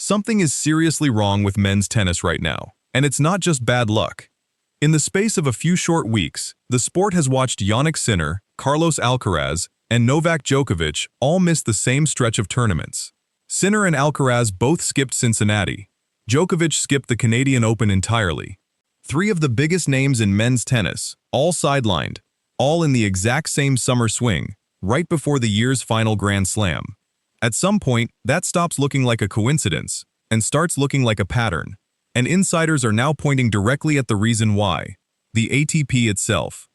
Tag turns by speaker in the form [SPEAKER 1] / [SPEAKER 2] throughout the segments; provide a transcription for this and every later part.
[SPEAKER 1] Something is seriously wrong with men's tennis right now, and it's not just bad luck. In the space of a few short weeks, the sport has watched Jannik Sinner, Carlos Alcaraz, and Novak Djokovic all miss the same stretch of tournaments. Sinner and Alcaraz both skipped Cincinnati. Djokovic skipped the Canadian Open entirely. Three of the biggest names in men's tennis, all sidelined, all in the exact same summer swing, right before the year's final Grand Slam. At some point, that stops looking like a coincidence and starts looking like a pattern. And insiders are now pointing directly at the reason why: the ATP itself.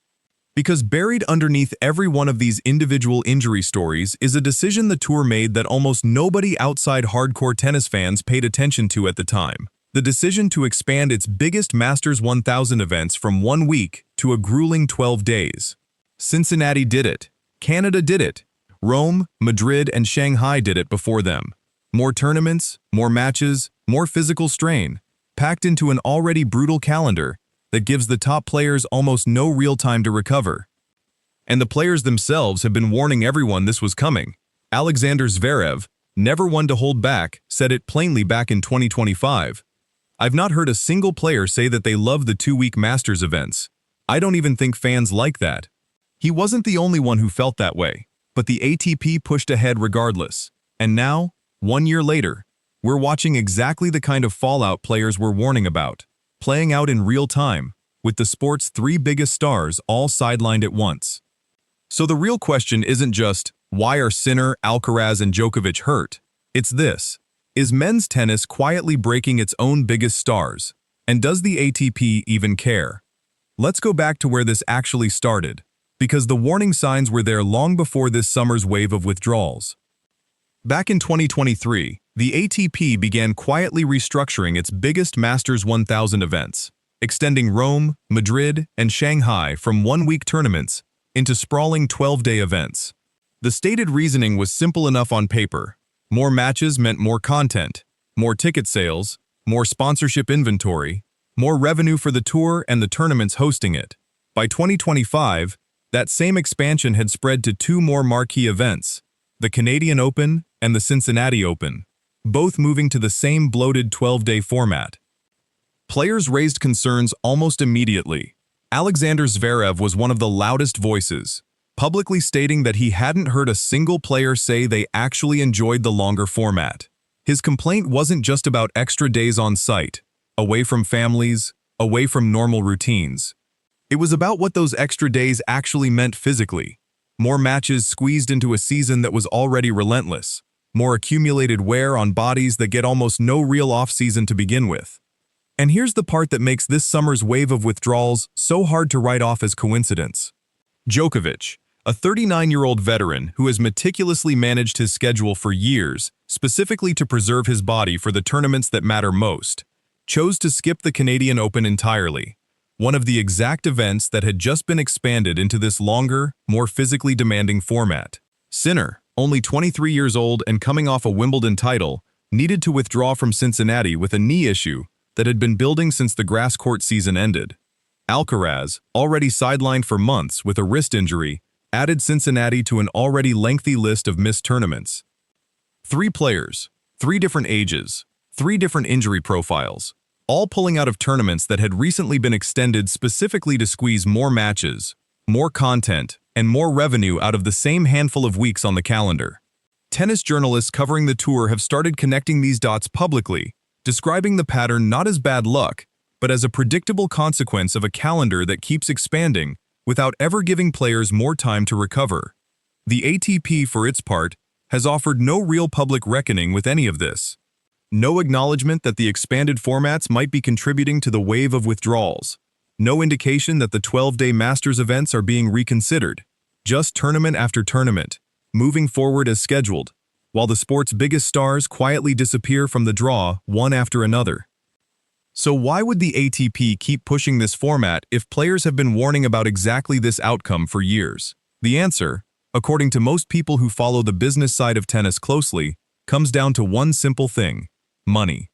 [SPEAKER 1] Because buried underneath every one of these individual injury stories is a decision the tour made that almost nobody outside hardcore tennis fans paid attention to at the time. The decision to expand its biggest Masters 1000 events from 1 week to a grueling 12 days. Cincinnati did it. Canada did it. Rome, Madrid, and Shanghai did it before them. More tournaments, more matches, more physical strain, packed into an already brutal calendar that gives the top players almost no real time to recover. And the players themselves have been warning everyone this was coming. Alexander Zverev, never one to hold back, said it plainly back in 2025. I've not heard a single player say that they love the 2-week Masters events. I don't even think fans like that. He wasn't the only one who felt that way, but the ATP pushed ahead regardless. And now, 1 year later, we're watching exactly the kind of fallout players were warning about, playing out in real time, with the sport's 3 biggest stars all sidelined at once. So the real question isn't just, why are Sinner, Alcaraz, and Djokovic hurt? It's this: is men's tennis quietly breaking its own biggest stars? And does the ATP even care? Let's go back to where this actually started, because the warning signs were there long before this summer's wave of withdrawals. Back in 2023, the ATP began quietly restructuring its biggest Masters 1000 events, extending Rome, Madrid, and Shanghai from 1-week tournaments into sprawling 12-day events. The stated reasoning was simple enough on paper. More matches meant more content, more ticket sales, more sponsorship inventory, more revenue for the tour and the tournaments hosting it. By 2025, that same expansion had spread to 2 more marquee events: the Canadian Open and the Cincinnati Open, both moving to the same bloated 12-day format. Players raised concerns almost immediately. Alexander Zverev was one of the loudest voices, publicly stating that he hadn't heard a single player say they actually enjoyed the longer format. His complaint wasn't just about extra days on site, away from families, away from normal routines. It was about what those extra days actually meant physically. More matches squeezed into a season that was already relentless. More accumulated wear on bodies that get almost no real off-season to begin with. And here's the part that makes this summer's wave of withdrawals so hard to write off as coincidence. Djokovic, a 39-year-old veteran who has meticulously managed his schedule for years, specifically to preserve his body for the tournaments that matter most, chose to skip the Canadian Open entirely, one of the exact events that had just been expanded into this longer, more physically demanding format. Sinner, only 23 years old and coming off a Wimbledon title, needed to withdraw from Cincinnati with a knee issue that had been building since the grass court season ended. Alcaraz, already sidelined for months with a wrist injury, added Cincinnati to an already lengthy list of missed tournaments. 3 players, 3 different ages, 3 different injury profiles, all pulling out of tournaments that had recently been extended specifically to squeeze more matches, more content, and more revenue out of the same handful of weeks on the calendar. Tennis journalists covering the tour have started connecting these dots publicly, describing the pattern not as bad luck, but as a predictable consequence of a calendar that keeps expanding without ever giving players more time to recover. The ATP, for its part, has offered no real public reckoning with any of this. No acknowledgement that the expanded formats might be contributing to the wave of withdrawals. No indication that the 12-day Masters events are being reconsidered. Just tournament after tournament, moving forward as scheduled, while the sport's biggest stars quietly disappear from the draw one after another. So why would the ATP keep pushing this format if players have been warning about exactly this outcome for years? The answer, according to most people who follow the business side of tennis closely, comes down to one simple thing: money.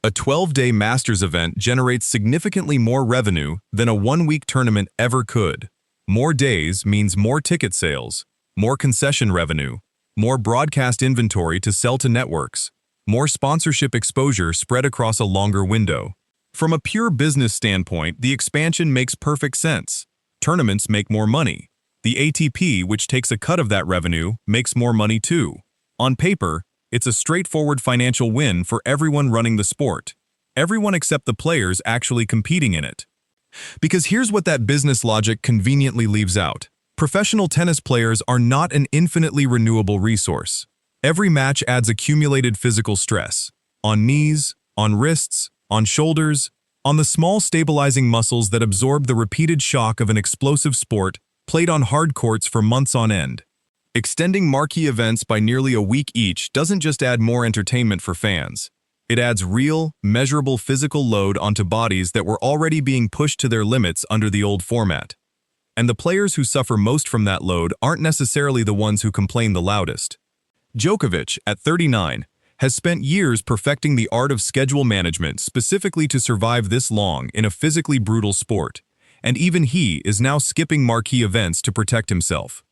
[SPEAKER 1] A 12-day Masters event generates significantly more revenue than a 1-week tournament ever could. More days means more ticket sales, more concession revenue, more broadcast inventory to sell to networks, more sponsorship exposure spread across a longer window. From a pure business standpoint, the expansion makes perfect sense. Tournaments make more money. The ATP, which takes a cut of that revenue, makes more money too. On paper, it's a straightforward financial win for everyone running the sport. Everyone except the players actually competing in it. Because here's what that business logic conveniently leaves out. Professional tennis players are not an infinitely renewable resource. Every match adds accumulated physical stress. On knees, on wrists, on shoulders, on the small stabilizing muscles that absorb the repeated shock of an explosive sport played on hard courts for months on end. Extending marquee events by nearly a week each doesn't just add more entertainment for fans. It adds real, measurable physical load onto bodies that were already being pushed to their limits under the old format. And the players who suffer most from that load aren't necessarily the ones who complain the loudest. Djokovic, at 39, has spent years perfecting the art of schedule management specifically to survive this long in a physically brutal sport, and even he is now skipping marquee events to protect himself.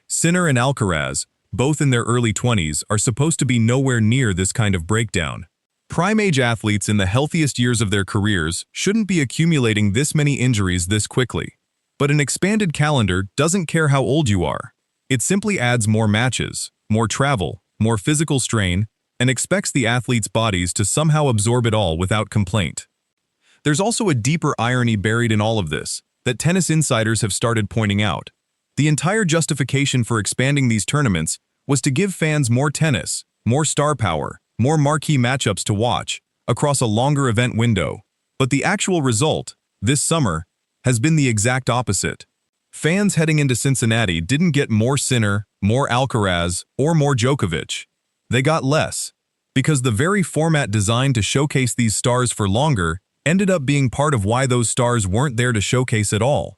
[SPEAKER 1] Sinner and Alcaraz, both in their early 20s, are supposed to be nowhere near this kind of breakdown. Prime-age athletes in the healthiest years of their careers shouldn't be accumulating this many injuries this quickly. But an expanded calendar doesn't care how old you are. It simply adds more matches, more travel, more physical strain, and expects the athletes' bodies to somehow absorb it all without complaint. There's also a deeper irony buried in all of this that tennis insiders have started pointing out. The entire justification for expanding these tournaments was to give fans more tennis, more star power, more marquee matchups to watch, across a longer event window. But the actual result, this summer, has been the exact opposite. Fans heading into Cincinnati didn't get more Sinner, more Alcaraz, or more Djokovic. They got less, because the very format designed to showcase these stars for longer ended up being part of why those stars weren't there to showcase at all.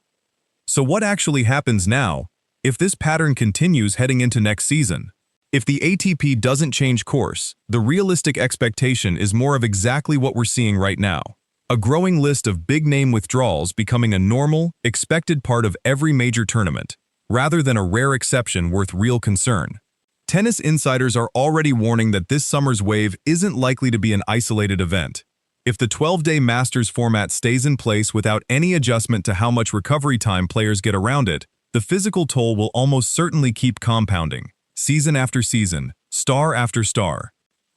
[SPEAKER 1] So what actually happens now, if this pattern continues heading into next season? If the ATP doesn't change course, the realistic expectation is more of exactly what we're seeing right now. A growing list of big-name withdrawals becoming a normal, expected part of every major tournament, rather than a rare exception worth real concern. Tennis insiders are already warning that this summer's wave isn't likely to be an isolated event. If the 12-day Masters format stays in place without any adjustment to how much recovery time players get around it, the physical toll will almost certainly keep compounding. Season after season, star after star.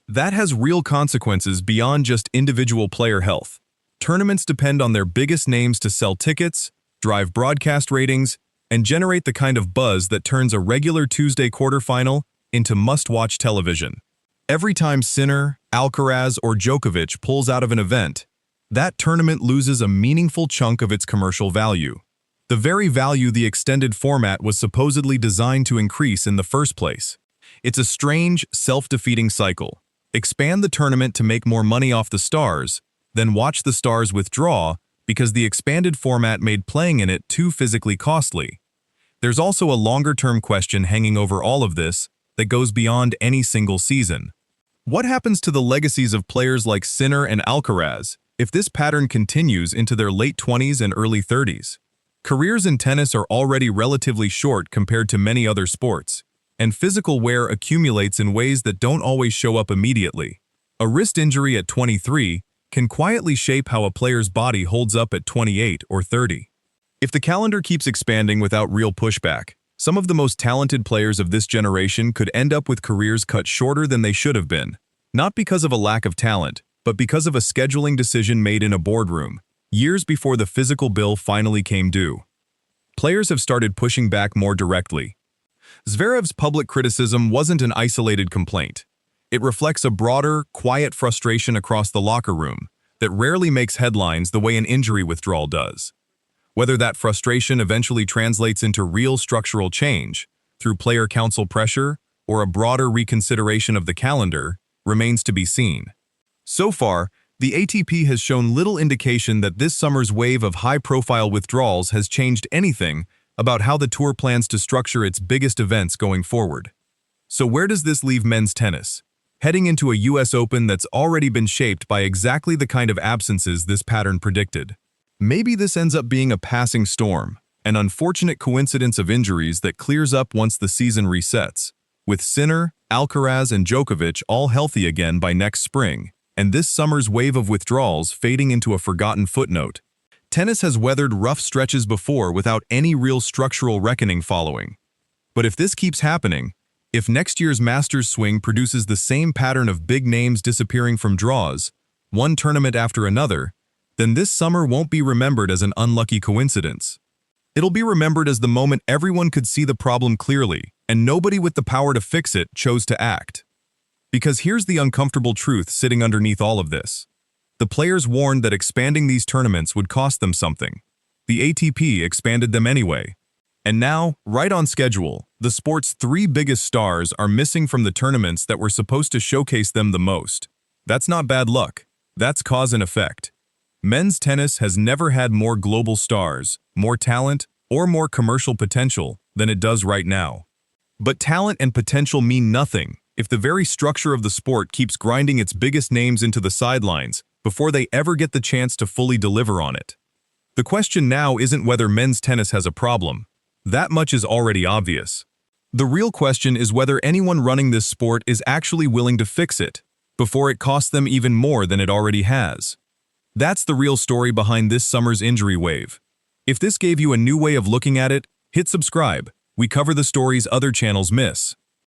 [SPEAKER 1] That has real consequences beyond just individual player health. Tournaments depend on their biggest names to sell tickets, drive broadcast ratings, and generate the kind of buzz that turns a regular Tuesday quarterfinal into must-watch television. Every time Sinner, Alcaraz, or Djokovic pulls out of an event, that tournament loses a meaningful chunk of its commercial value. The very value the extended format was supposedly designed to increase in the first place. It's a strange, self-defeating cycle. Expand the tournament to make more money off the stars, then watch the stars withdraw because the expanded format made playing in it too physically costly. There's also a longer-term question hanging over all of this that goes beyond any single season. What happens to the legacies of players like Sinner and Alcaraz if this pattern continues into their late 20s and early 30s? Careers in tennis are already relatively short compared to many other sports, and physical wear accumulates in ways that don't always show up immediately. A wrist injury at 23 can quietly shape how a player's body holds up at 28 or 30. If the calendar keeps expanding without real pushback, some of the most talented players of this generation could end up with careers cut shorter than they should have been, not because of a lack of talent, but because of a scheduling decision made in a boardroom, years before the physical bill finally came due. Players have started pushing back more directly. Zverev's public criticism wasn't an isolated complaint. It reflects a broader, quiet frustration across the locker room that rarely makes headlines the way an injury withdrawal does. Whether that frustration eventually translates into real structural change, through player council pressure or a broader reconsideration of the calendar, remains to be seen. So far, the ATP has shown little indication that this summer's wave of high-profile withdrawals has changed anything about how the tour plans to structure its biggest events going forward. So where does this leave men's tennis? Heading into a US Open that's already been shaped by exactly the kind of absences this pattern predicted. Maybe this ends up being a passing storm, an unfortunate coincidence of injuries that clears up once the season resets, with Sinner, Alcaraz and Djokovic all healthy again by next spring, and this summer's wave of withdrawals fading into a forgotten footnote. Tennis has weathered rough stretches before without any real structural reckoning following. But if this keeps happening, if next year's Masters swing produces the same pattern of big names disappearing from draws, one tournament after another, then this summer won't be remembered as an unlucky coincidence. It'll be remembered as the moment everyone could see the problem clearly, and nobody with the power to fix it chose to act. Because here's the uncomfortable truth sitting underneath all of this. The players warned that expanding these tournaments would cost them something. The ATP expanded them anyway. And now, right on schedule, the sport's three biggest stars are missing from the tournaments that were supposed to showcase them the most. That's not bad luck. That's cause and effect. Men's tennis has never had more global stars, more talent, or more commercial potential than it does right now. But talent and potential mean nothing if the very structure of the sport keeps grinding its biggest names into the sidelines before they ever get the chance to fully deliver on it. The question now isn't whether men's tennis has a problem. That much is already obvious. The real question is whether anyone running this sport is actually willing to fix it before it costs them even more than it already has. That's the real story behind this summer's injury wave. If this gave you a new way of looking at it, hit subscribe. We cover the stories other channels miss.